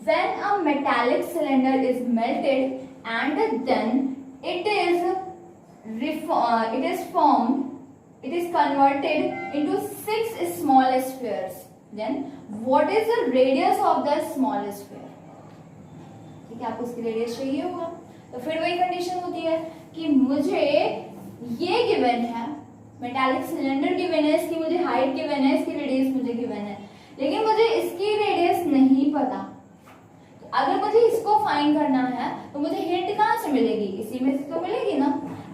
A: when a metallic cylinder is melted and then it is converted into 6 small spheres, then what is the radius of the small sphere, ठीक है, आपको इसकी रेडियस चाहिए होगा। तो फिर वही कंडीशन होती है कि मुझे ये गिवन है, मेटालिक सिलेंडर गिवन है, इसकी मुझे हाइट गिवन है, इसकी रेडियस मुझे गिवन है, लेकिन मुझे इसकी रेडियस नहीं पता। तो अगर मुझे इसको फाइंड करना है तो मुझे हिंट कहाँ से मिलेगी, इसी में से तो मिलेगी ना।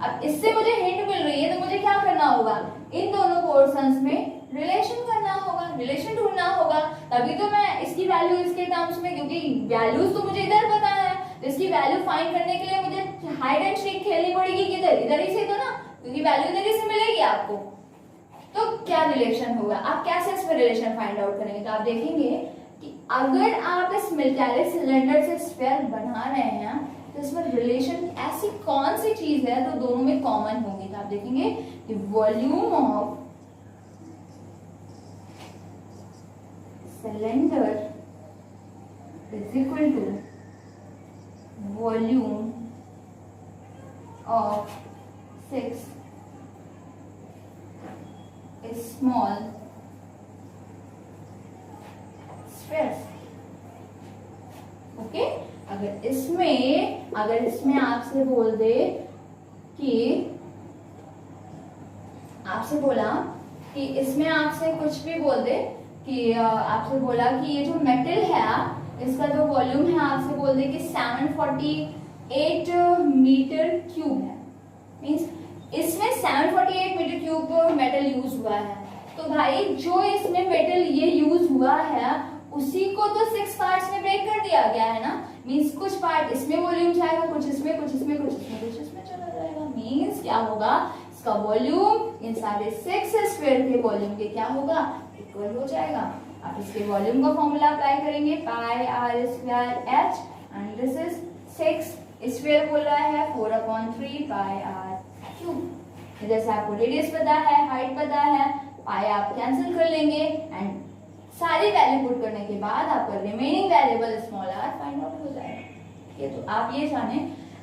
A: अब इससे मुझे हिंट मिल रही है तो मुझे क्या करना होगा, इन दोनों पोर्शंस में रिलेशन करना होगा, रिलेशन ढूंढना होगा, तभी तो मैं इसकी वैल्यू इसके टर्म्स में, क्योंकि वैल्यूज तो मुझे इधर पता है, तो इसकी वैल्यू फाइंड करने के लिए मुझे हाइड एंड सीक खेलनी पड़ेगी किधर, इधर ही से तो ना, क्योंकि वैल्यू इधर ही से मिलेगी आपको। तो क्या रिलेशन होगा, आप कैसे इसमें रिलेशन फाइंड आउट करेंगे, तो आप देखेंगे कि अगर आप इस मेटालिक सिलेंडर से स्फीयर बना रहे हैं तो इसमें रिलेशन ऐसी कौन सी चीज है तो दोनों में कॉमन होगी। तो आप देखेंगे कि volume of cylinder is equal to volume of 6 small spheres. Okay, अगर इसमें आपसे बोल दे कि आपसे बोला कि इसमें आपसे कुछ भी बोल दे कि आपसे बोला कि ये जो मेटल है इसका जो वॉल्यूम है आपसे बोल दे कि 748 मीटर क्यूब है, मींस इसमें 748 मीटर क्यूब मेटल यूज हुआ है। तो भाई जो इसमें मेटल ये यूज हुआ है उसी को तो 6 पार्ट्स में ब्रेक कर दिया गया है ना, मींस कुछ पार्ट इसमें वॉल्यूम जाएगा, कुछ इसमें, कुछ इसमें, कुछ इसमें, कुछ इसमें चला जाएगा। मींस क्या होगा, इसका वॉल्यूम इन सारे 6 स्फीयर के वॉल्यूम के क्या होगा, इक्वल हो जाएगा। आप इसके वॉल्यूम का फॉर्मूला अप्लाई करेंगे, pi r square h, and this is 6 sphere बोल रहा है 4/3 पाई आर क्यूब। जैसे आपको रेडियस पता है, हाइट पता है, पाई आप कैंसिल कर लेंगे एंड सारी वैल्यू पुट करने के बाद आपका remaining variable small r find out हो जाएगा। ये तो आप ये जाने,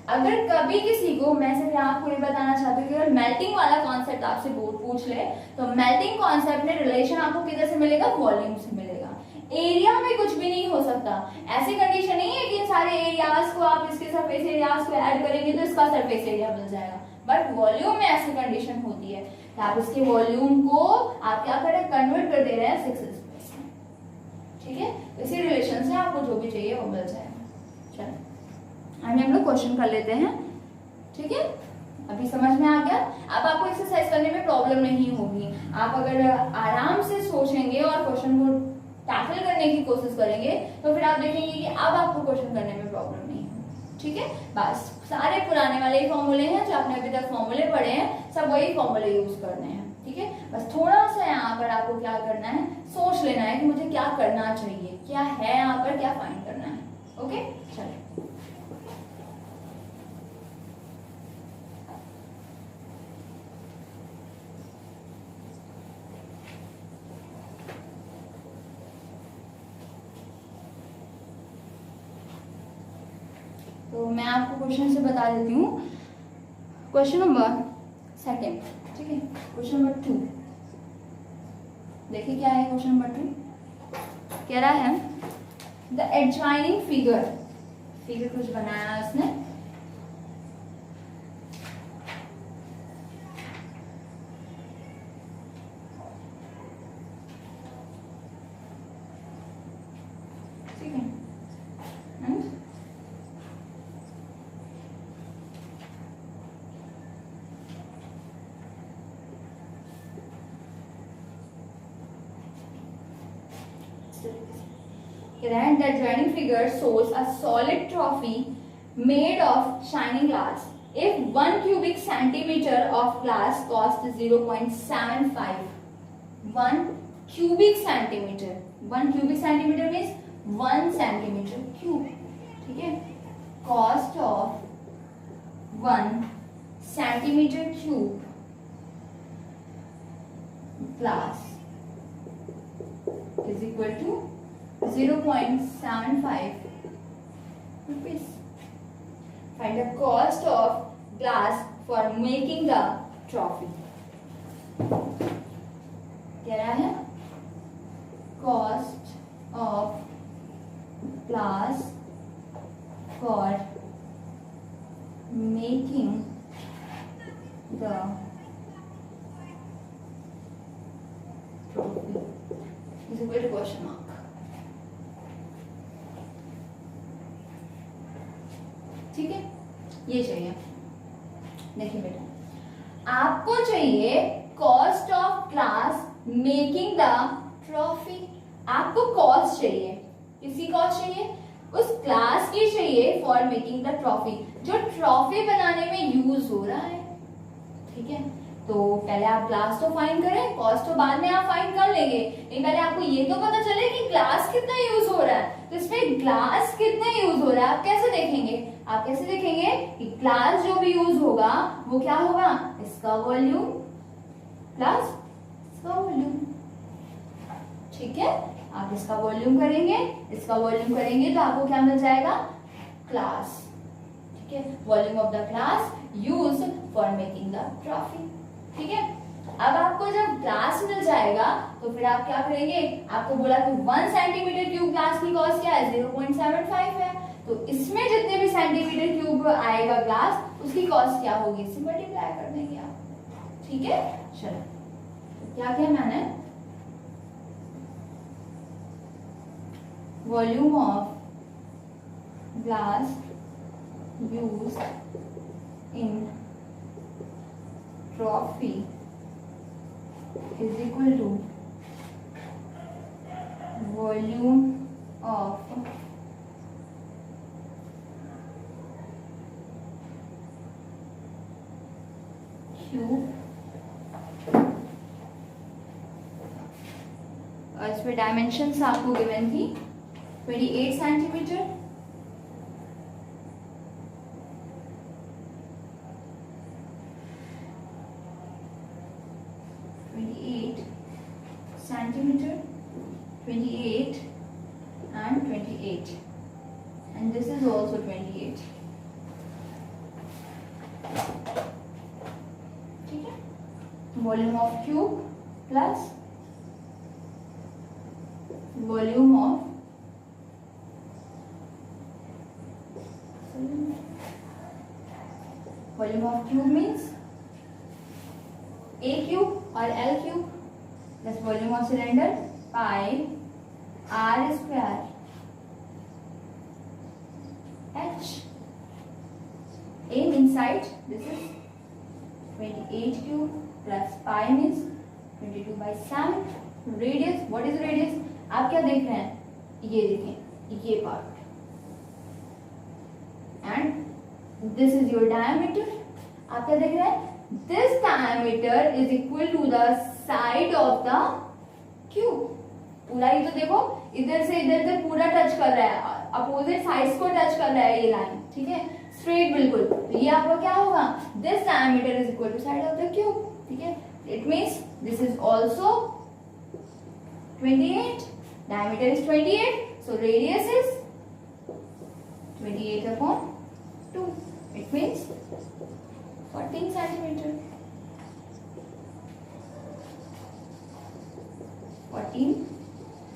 A: अगर कभी किसी को, मैं सिर्फ आपको ये बताना चाहती हूँ कि अगर मेल्टिंग वाला कॉन्सेप्ट आपसे पूछ ले तो मेल्टिंग कॉन्सेप्ट में रिलेशन आपको किधर से मिलेगा, वॉल्यूम से मिलेगा। एरिया में कुछ भी नहीं हो सकता, ऐसी कंडीशन नहीं है कि इन सारे एरियाज को आप इसके सरफेस एरियाज को ऐड करेंगे तो इसका सरफेस एरिया मिल जाएगा, बट वॉल्यूम में ऐसी कंडीशन होती है कि आप इसके वॉल्यूम को आप क्या करें, कन्वर्ट कर दे रहे हैं 6 स्पेस में, ठीक है। इसी रिलेशन से आपको जो भी चाहिए वो मिल जाएगा। चलो आगे हम लोग क्वेश्चन कर लेते हैं, ठीक है। अभी समझ में आ गया, अब आपको एक्सरसाइज करने में प्रॉब्लम नहीं होगी। आप अगर आराम से सोचेंगे और क्वेश्चन को टैकल करने की कोशिश करेंगे तो फिर आप देखेंगे कि अब आपको क्वेश्चन करने में प्रॉब्लम नहीं होगी, ठीक है। बस सारे पुराने वाले ही फॉर्मूले हैं जो आपने अभी तक फॉर्मूले पढ़े हैं, सब वही फॉर्मूले यूज करने हैं, ठीक है। बस थोड़ा सा यहाँ पर आपको क्या करना है, सोच लेना है कि मुझे क्या करना चाहिए, क्या है यहाँ पर, क्या फाइंड करना है। ओके, चलिए तो मैं आपको क्वेश्चन से बता देती हूँ। क्वेश्चन नंबर सेकेंड, ठीक है। क्वेश्चन नंबर 2 देखिए क्या है। क्वेश्चन नंबर 2 कह रहा है द एडजॉइनिंग फिगर कुछ बनाया है उसने। ठीक है। And the adjoining figure shows a solid trophy made of shining glass. If 1 cubic centimeter of glass cost 0.75, 1 cubic centimeter means 1 centimeter cube, ठीक है। Cost of 1 centimeter cube glass is equal to 0.75 rupees. Find the cost of glass for making the trophy. क्या है? Cost of glass for making the trophy is equal to question mark. ठीक है, ये चाहिए। देखिए बेटा, आपको चाहिए cost of class making the trophy. आपको कॉस्ट चाहिए, किसकी कॉस्ट चाहिए? उस क्लास की चाहिए फॉर मेकिंग द ट्रॉफी, जो ट्रॉफी बनाने में यूज हो रहा है। ठीक है, तो पहले आप ग्लास तो फाइंड करें, कॉस्ट तो बाद में आप फाइंड कर लेंगे, लेकिन पहले आपको ये तो पता चले कि ग्लास कितना यूज हो रहा है। तो इसमें ग्लास कितना यूज हो रहा है आप कैसे देखेंगे? आप कैसे देखेंगे कि ग्लास जो भी यूज होगा वो क्या होगा? इसका वॉल्यूम प्लस इसका वॉल्यूम। ठीक है, आप इसका वॉल्यूम करेंगे, इसका वॉल्यूम करेंगे तो आपको क्या मिल जाएगा? क्लास। ठीक है, volume of the class use for making the trophy. ठीक है, अब आपको जब ग्लास मिल जाएगा तो फिर आप क्या करेंगे? आपको बोला कि 1 सेंटीमीटर क्यूब ग्लास की कॉस्ट क्या है? 0.75 है। तो इसमें जितने भी सेंटीमीटर क्यूब आएगा ग्लास, उसकी कॉस्ट क्या होगी? इससे मल्टीप्लाई कर देंगे आप। ठीक है, चलो तो क्या किया मैंने? Volume of glass used in trophy is equal to volume of cube। और इसमें डायमेंशंस आपको गिवन थी 28 centimetre, 28 and 28, and this is also 28। ठीक है, volume of cube plus volume of cube means A cube और L cube plus volume of cylinder pi R square H। A means side, this is 28 cube plus pi means 22/7। Radius, what is radius? आप क्या देख रहे हैं? ये देखें, ये part, and this is your diameter. आप क्या देख रहे हैं? This diameter is equal to the side of the cube. पूरा ही तो देखो, इधर से इधर तक पूरा टच कर रहा है, अपोजिट साइड्स को टच कर रहा है ये लाइन। ठीक है, स्ट्रेट बिल्कुल। तो ये आपका क्या होगा? This diameter is equal to side of the cube. ठीक है, it means this is also 28, diameter is 28, so radius is 28 upon 2. It means 14 centimeter. 14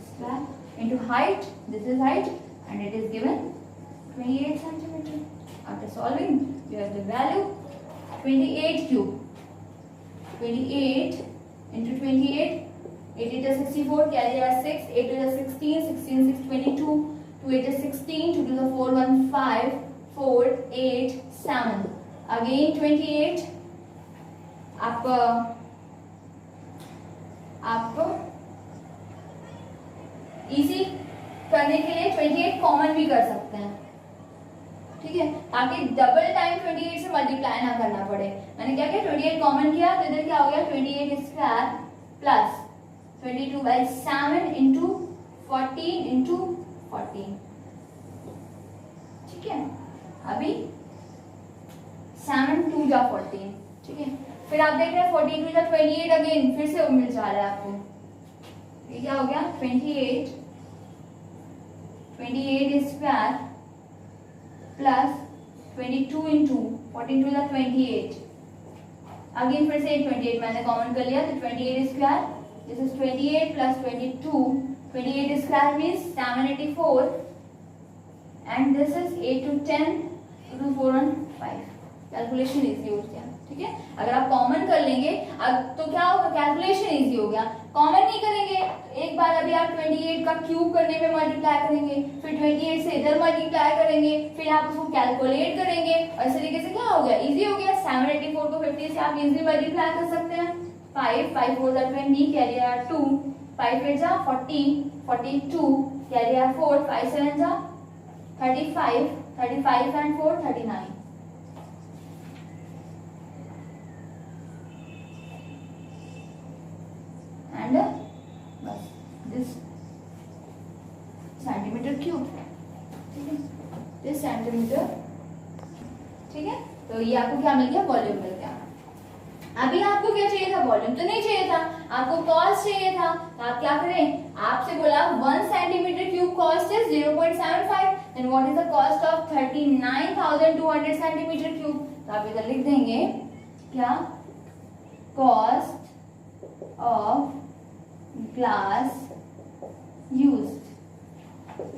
A: square into height. This is height and it is given 28 centimeter. After solving, you have the value 28 cube. 28 into 28. 8 8 is 64. Carry as 6. 8 2 is 16. 16 6 22. 2 8 is 16. 2 2 is 4 1 5. 4 8 7. Again 28. आप easy करने के लिए 28 common भी कर सकते हैं, ठीक है, ताकि डबल टाइम 28 से मल्टीप्लाई ना करना पड़े। मैंने क्या किया, 28 कॉमन किया तो इधर क्या हो गया, 28 स्क्वायर प्लस 22/7 इंटू 14 इंटू 14, ठीक है। अभी 7 2 जा 14, ठीक है। फिर आप देख रहे हैं 14 2 जा 28, अगेन फिर से मिल जा रहा है आपको। ये क्या हो गया, 28 स्क्वायर प्लस 22 इंटू 14 2 जा 28, अगेन फिर से 28 मैंने कॉमन कर लिया तो 28 square, this is 28 plus 22, 28 square means 784 and this is 8 to 10 2 4 1 5। Calculation easy हो गया, ठीक है। अगर आप कॉमन कर लेंगे अब तो क्या होगा, कैलकुलेशन इजी हो गया। कॉमन नहीं करेंगे, एक बार अभी आप 28 का क्यूब करने में मल्टीप्लाई करेंगे, फिर 28 से इधर मल्टीप्लाई करेंगे, फिर आप उसको कैलकुलेट करेंगे और इस तरीके से क्या हो गया, इजी हो गया। 784 को 50 से आप इजीली मल्टीप्लाई कर सकते हैं। 5 5 4 जा 20, कैरी आर 2, 5 8 जा 40, 42, कैरी आर 4, 5 7 जा 35, 35 and 4 39। And बस this सेंटीमीटर क्यूब, ठीक है, this सेंटीमीटर, ठीक है। तो ये आपको क्या मिल गया, वॉल्यूम मिल गया। अभी आपको क्या चाहिए था, वॉल्यूम तो नहीं चाहिए था, आपको कॉस्ट चाहिए था। तो आप क्या करें, आपसे बोला 1 centimetre cube cost is 0.75, then what is the cost of 39,200 centimetre cube. तो आप इधर लिख देंगे क्या, cost of glass used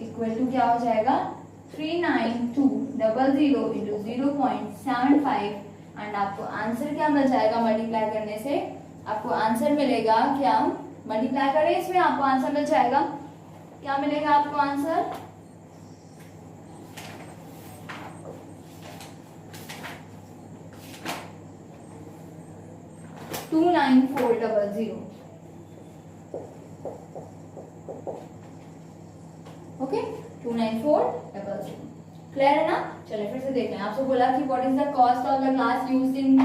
A: equal to क्या हो जाएगा, 39200 इंटू 0.75 एंड आपको आंसर क्या मिल जाएगा, मल्टीप्लाई करने से आपको आंसर मिलेगा क्या, मल्टीप्लाई करें इसमें आपको आंसर मिल जाएगा, क्या मिलेगा आपको आंसर, $29400। ओके, 29400। क्लियर है ना। चलिए फिर से देख लें। आपसे बोला कि what is the cost of the glass used in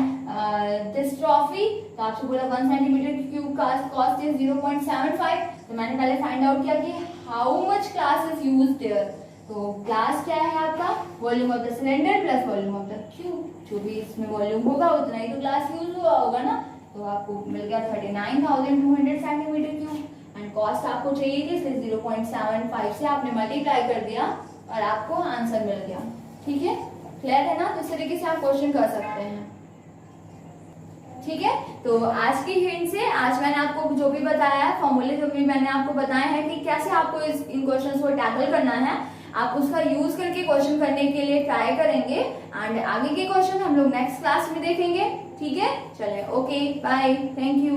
A: this trophy, तो आपसे बोला 1 सेंटीमीटर क्यूब कॉस्ट इज 0.75। तो मैंने पहले फाइंड आउट किया कि how much glass is used there. तो ग्लास क्या है आपका, volume of the cylinder plus volume of the cube, जो भी इसमें वॉल्यूम होगा उतना ही तो ग्लास यूज हुआ होगा ना। तो आपको मिल गया 39,200 सेंटीमीटर क्यूब एंड कॉस्ट आपको चाहिए थी, इसलिए 0.75 से आपने मल्टीप्लाई कर दिया और आपको आंसर मिल गया, ठीक है। क्लियर है ना। तो इस तरीके से आप क्वेश्चन कर सकते हैं, ठीक है। तो आज की हिंट से, आज मैंने आपको जो भी बताया है, फॉर्मूले जो भी मैंने आपको बताया है कि कैसे आपको इन क्वेश्चंस को टैकल करना है, आप उसका यूज करके क्वेश्चन करने के लिए ट्राई करेंगे एंड आगे के क्वेश्चन हम लोग नेक्स्ट क्लास में देखेंगे, ठीक है। चले, ओके, बाय, थैंक यू।